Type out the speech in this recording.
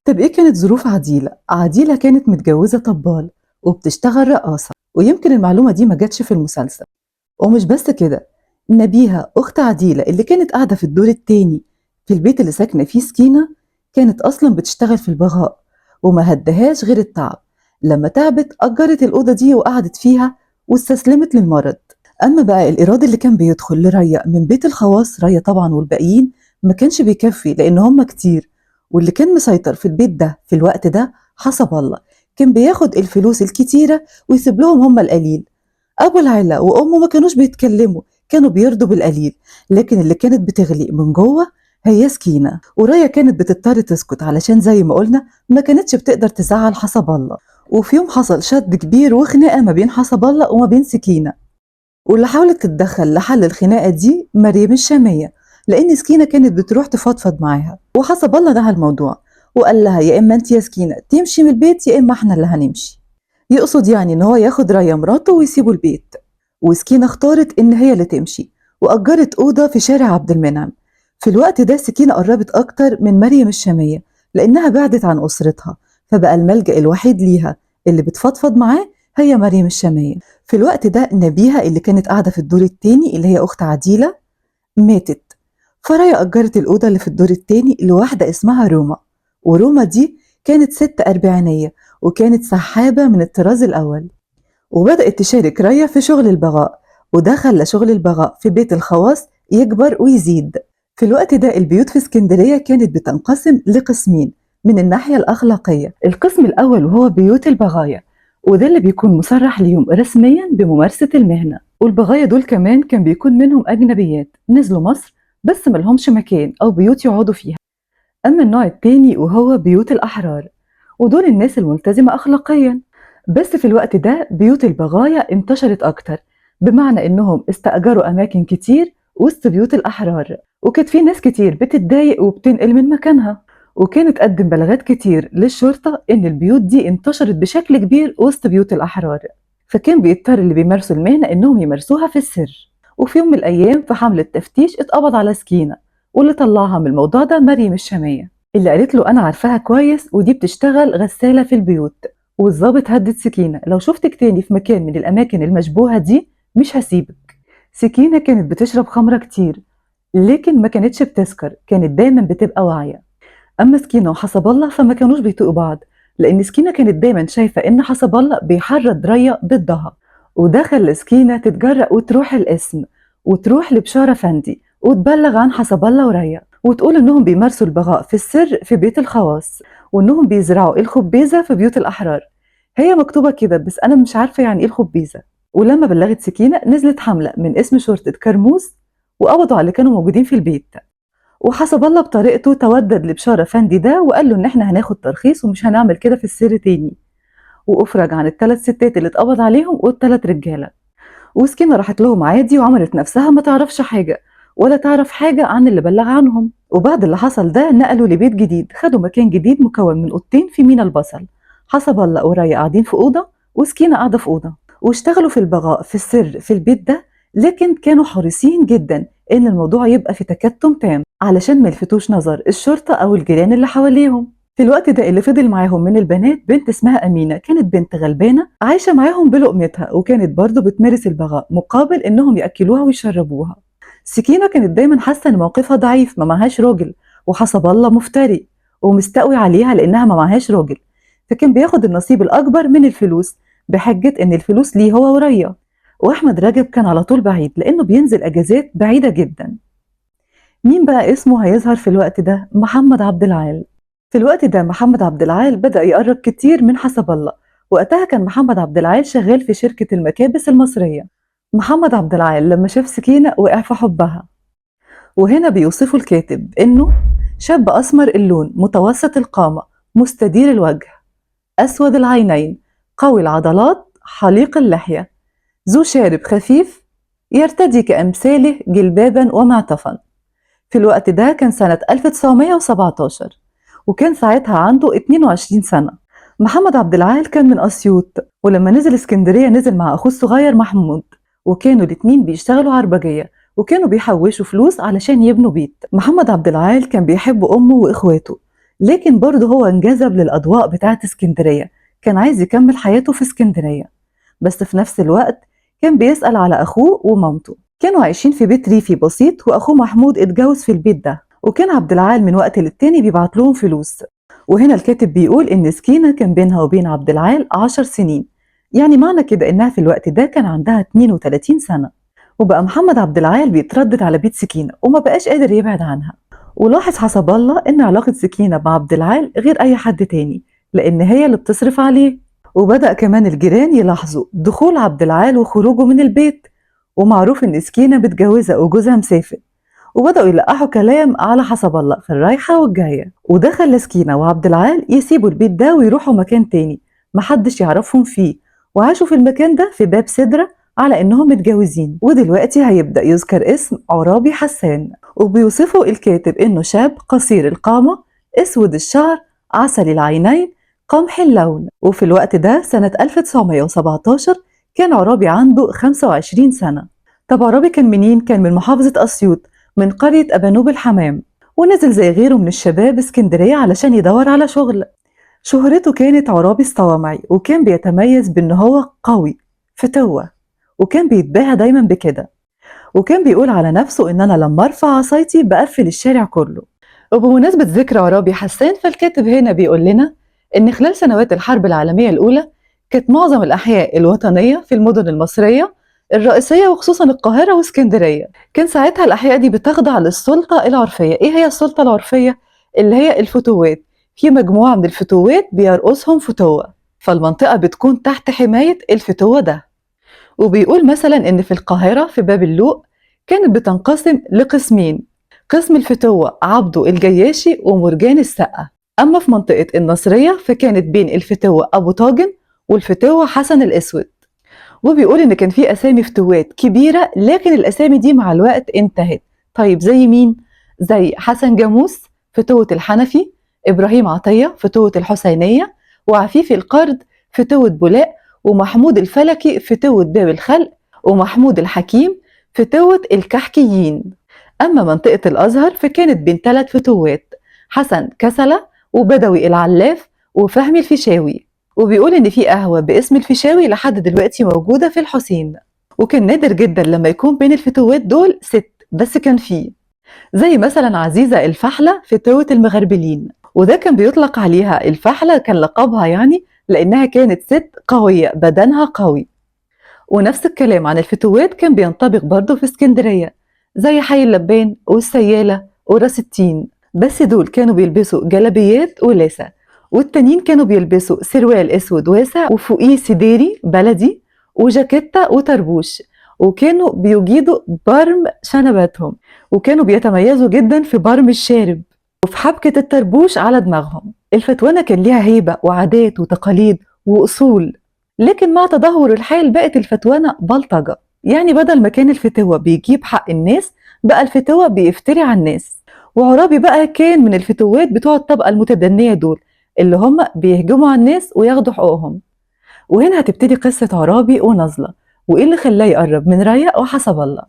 طب إيه كانت ظروف عديلة؟ عديلة كانت متجوزة طبال وبتشتغل رقاصة، ويمكن المعلومة دي ما جاتش في المسلسل. ومش بس كده، نبيهة أخت عديلة اللي كانت قاعدة في الدور التاني في البيت اللي ساكنة فيه سكينة، كانت أصلا بتشتغل في البغاء وما هدهاش غير التعب. لما تعبت أجرت الأوضة دي وقعدت فيها واستسلمت للمرض. أما بقى الإيراد اللي كان بيدخل لريا من بيت الخواص، ريا طبعا والباقيين، ما كانش بيكفي لأن هم كتير. واللي كان مسيطر في البيت ده في الوقت ده حسب الله، كان بياخد الفلوس الكتيرة ويسيب لهم هم القليل. أبو العلا وأمه ما كانوش بيتكلموا، كانوا بيرضوا بالقليل، لكن اللي كانت بتغلي من جوه هي سكينة. ورايا كانت بتضطر تسكت علشان زي ما قلنا ما كانتش بتقدر تزعل حسب الله. وفي يوم حصل شد كبير وخناقة ما بين حسب الله وما بين سكينة، واللي حاولت تتدخل لحل الخناقة دي مريم الشامية، لأن سكينة كانت بتروح تفضفض معاها. وحسب الله نهى الموضوع وقال لها يا إما أنت يا سكينة تمشي من البيت يا إما إحنا اللي هنمشي. يقصد يعني إن هو ياخد راية مراته ويسيبوا البيت. وسكينة اختارت إن هي اللي تمشي وأجرت أوضة في شارع عبد المنعم. في الوقت ده سكينة قربت أكتر من مريم الشامية لأنها بعدت عن أسرتها، فبقى الملجأ الوحيد ليها اللي بتفضفض معاه هي مريم الشامية. في الوقت ده نبيهة اللي كانت قاعدة في الدور التاني اللي هي أخت عديلة ماتت، فرايا أجرت الأوضة اللي في الدور التاني لواحدة اسمها روما. وروما دي كانت ست أربعينية وكانت سحابة من الطراز الأول، وبدأت تشارك رايا في شغل البغاء، وده خلى شغل البغاء في بيت الخواص يكبر ويزيد. في الوقت ده البيوت في اسكندرية كانت بتنقسم لقسمين من الناحية الأخلاقية. القسم الأول وهو بيوت البغايا، وده اللي بيكون مصرح ليهم رسميا بممارسة المهنة. والبغايا دول كمان كان بيكون منهم أجنبيات نزلوا مصر بس ملهمش مكان أو بيوت يقعدوا فيها. أما النوع التاني وهو بيوت الأحرار، ودول الناس الملتزمة أخلاقيا. بس في الوقت ده بيوت البغايا انتشرت أكتر، بمعنى إنهم استأجروا أماكن كتير وسط بيوت الأحرار، وكانت في ناس كتير بتتضايق وبتنقل من مكانها. وكانت قدم بلاغات كتير للشرطة إن البيوت دي انتشرت بشكل كبير وسط بيوت الأحرار، فكان بيضطر اللي بيمارسوا المهنة إنهم يمارسوها في السر. وفي يوم من الأيام في حملة تفتيش اتقبض على سكينة، واللي طلعها من الموضوع ده مريم الشامية اللي قالت له أنا عارفاها كويس ودي بتشتغل غسالة في البيوت. والظابط هدد سكينة لو شفتك تاني في مكان من الأماكن المشبوهة دي مش هسيبك. سكينة كانت بتشرب خمرة كتير لكن ما كانتش بتسكر، كانت دايما بتبقى واعية. أما سكينة وحسب الله فما كانوش بيطيقوا بعض، لأن سكينة كانت دايما شايفة إن حسب الله بيحرض ريا ضدها. وده خلى سكينة تتجرأ وتروح القسم وتروح لبشارة فندي وتبلغ عن حسب الله وريا، وتقول إنهم بيمارسوا البغاء في السر في بيت الخواص، وإنهم بيزرعوا الخبيزة في بيوت الأحرار. هي مكتوبة كده بس أنا مش عارفة يعني إيه الخبيزة. ولما بلغت سكينة نزلت حملة من اسم شرطة كرموز وقبضوا على اللي كانوا موجودين في البيت. وحسب الله بطريقته تودد لبشارة فندي ده وقال له إن إحنا هناخد ترخيص ومش هنعمل كده في السر تاني، وأفرج عن الثلاث ستات اللي اتقبض عليهم والثلاث رجالة. وسكينة راحت لهم عادي وعملت نفسها ما تعرفش حاجة ولا تعرف حاجة عن اللي بلغ عنهم. وبعد اللي حصل ده نقلوا لبيت جديد، خدوا مكان جديد مكون من أوضتين في مينا البصل. حسب الله ورايا قاعدين في أوضة وسكينة قاعدة في أوضة، واشتغلوا في البغاء في السر في البيت ده، لكن كانوا حريصين جدا إن الموضوع يبقى في تكتم تام علشان ما يلفتوش نظر الشرطة أو الجيران اللي حواليهم. في الوقت ده اللي فضل معاهم من البنات بنت اسمها أمينة، كانت بنت غلبانة عايشة معاهم بلقمتها، وكانت برضه بتمارس البغاء مقابل إنهم يأكلوها ويشربوها. سكينة كانت دايما حاسة إن موقفها ضعيف، ما معهاش راجل، وحسب الله مفتري ومستقوي عليها لأنها ما معهاش راجل، فكان بياخد النصيب الأكبر من الفلوس بحجة إن الفلوس ليه هو وريا. وأحمد رجب كان على طول بعيد لأنه بينزل أجازات بعيدة جدا. مين بقى اسمه هيظهر في الوقت ده؟ محمد عبد العال. في الوقت ده محمد عبد العال بدأ يقرب كتير من حسب الله. وقتها كان محمد عبد العال شغال في شركة المكابس المصرية. محمد عبد العال لما شاف سكينة وقع في حبها. وهنا بيوصفه الكاتب إنه شاب أسمر اللون متوسط القامة مستدير الوجه أسود العينين قوي العضلات حليق اللحية ذو شارب خفيف يرتدي كأمثاله جلبابا ومعطفا. في الوقت ده كان سنة 1917 وكان ساعتها عنده 22 سنة. محمد عبد العال كان من أسيوط، ولما نزل اسكندرية نزل مع أخوه الصغير محمود، وكانوا الاتنين بيشتغلوا عربجية وكانوا بيحوشوا فلوس علشان يبنوا بيت. محمد عبد العال كان بيحب أمه وإخواته، لكن برضه هو انجذب للأضواء بتاعة اسكندرية، كان عايز يكمل حياته في اسكندرية، بس في نفس الوقت كان بيسأل على أخوه ومامته. كانوا عايشين في بيت ريفي بسيط، وأخوه محمود اتجوز في البيت ده، وكان عبد العال من وقت للتاني بيبعت لهم فلوس. وهنا الكاتب بيقول إن سكينة كان بينها وبين عبد العال 10 سنين، يعني معنى كده إنها في الوقت ده كان عندها 32 سنة. وبقى محمد عبد العال بيتردد على بيت سكينة وما بقاش قادر يبعد عنها. ولاحظ حسب الله إن علاقة سكينة مع عبد العال غير أي حد تاني، لأن هي اللي بتصرف عليه. وبدأ كمان الجيران يلاحظوا دخول عبد العال وخروجه من البيت، ومعروف إن سكينة متجوزة وجوزها مسافر، وبدأوا يلقحوا كلام على حسب الله في الرايحة والجاية. وده خلى سكينة وعبد العال يسيبوا البيت ده ويروحوا مكان تاني محدش يعرفهم فيه، وعاشوا في المكان ده في باب سدرة على إنهم متجوزين. ودلوقتي هيبدأ يذكر اسم عرابي حسان، وبيوصفه الكاتب إنه شاب قصير القامة، أسود الشعر، عسلي العينين، قمحي اللون. وفي الوقت ده سنة 1917 كان عرابي عنده 25 سنة. طب عرابي كان منين؟ كان من محافظة أسيوط، من قرية أبانوب الحمام، ونزل زي غيره من الشباب اسكندرية علشان يدور على شغل. شهرته كانت عرابي الصوامعي، وكان بيتميز بأنه هو قوي فتوة، وكان بيتباهى دايما بكده، وكان بيقول على نفسه إن أنا لما أرفع عصايتي بقفل الشارع كله. وبمناسبة ذكر عرابي حسان، فالكاتب هنا بيقول لنا إن خلال سنوات الحرب العالمية الأولى كانت معظم الأحياء الوطنية في المدن المصرية الرئيسية، وخصوصا القاهرة واسكندرية، كان ساعتها الأحياء دي بتخضع للسلطة العرفية. إيه هي السلطة العرفية؟ اللي هي الفتوات، في مجموعة من الفتوات بيرقصهم فتوة، فالمنطقة بتكون تحت حماية الفتوة ده. وبيقول مثلا إن في القاهرة في باب اللوق كانت بتنقسم لقسمين، قسم الفتوة عبده الجياشي ومرجان السقا. أما في منطقة النصرية فكانت بين الفتوة أبو طاجن والفتوة حسن الأسود. وبيقول إن كان في أسامي فتوات كبيرة، لكن الأسامي دي مع الوقت انتهت. طيب زي مين؟ زي حسن جاموس فتوة الحنفي، إبراهيم عطية فتوة الحسينية، وعفيفي القرد فتوة بولاق، ومحمود الفلكي فتوة باب الخلق، ومحمود الحكيم فتوة الكحكيين. أما منطقة الأزهر فكانت بين 3 فتوات، حسن كسلة وبدوي العلاف وفهمي الفيشاوي. وبيقول إن في قهوة باسم الفيشاوي لحد دلوقتي موجودة في الحسين. وكان نادر جدا لما يكون بين الفتوات دول ست، بس كان فيه زي مثلا عزيزة الفحلة فتوة المغربلين، وده كان بيطلق عليها الفحلة، كان لقبها يعني لأنها كانت ست قوية بدنها قوي. ونفس الكلام عن الفتوات كان بينطبق برضه في اسكندرية، زي حي اللبان والسيالة وراس التين، بس دول كانوا بيلبسوا جلابيات ولاسة، والتانيين كانوا بيلبسوا سروال اسود واسع وفوقيه سديري بلدي وجاكيتة وطربوش، وكانوا بيجيدوا برم شنباتهم، وكانوا بيتميزوا جدا في برم الشارب وفي حبكة الطربوش على دماغهم. الفتوانة كان ليها هيبة وعادات وتقاليد وأصول، لكن مع تدهور الحال بقت الفتوانة بلطجة، يعني بدل ما كان الفتوة بيجيب حق الناس بقى الفتوة بيفتري على الناس. وعرابي بقى كان من الفتوات بتوع الطبقة المتدنية دول، اللي هم بيهجموا على الناس وياخدوا حقوقهم. وهنا هتبتدي قصة عرابي ونظلة، وإيه اللي خلاه يقرب من ريا وحسب الله.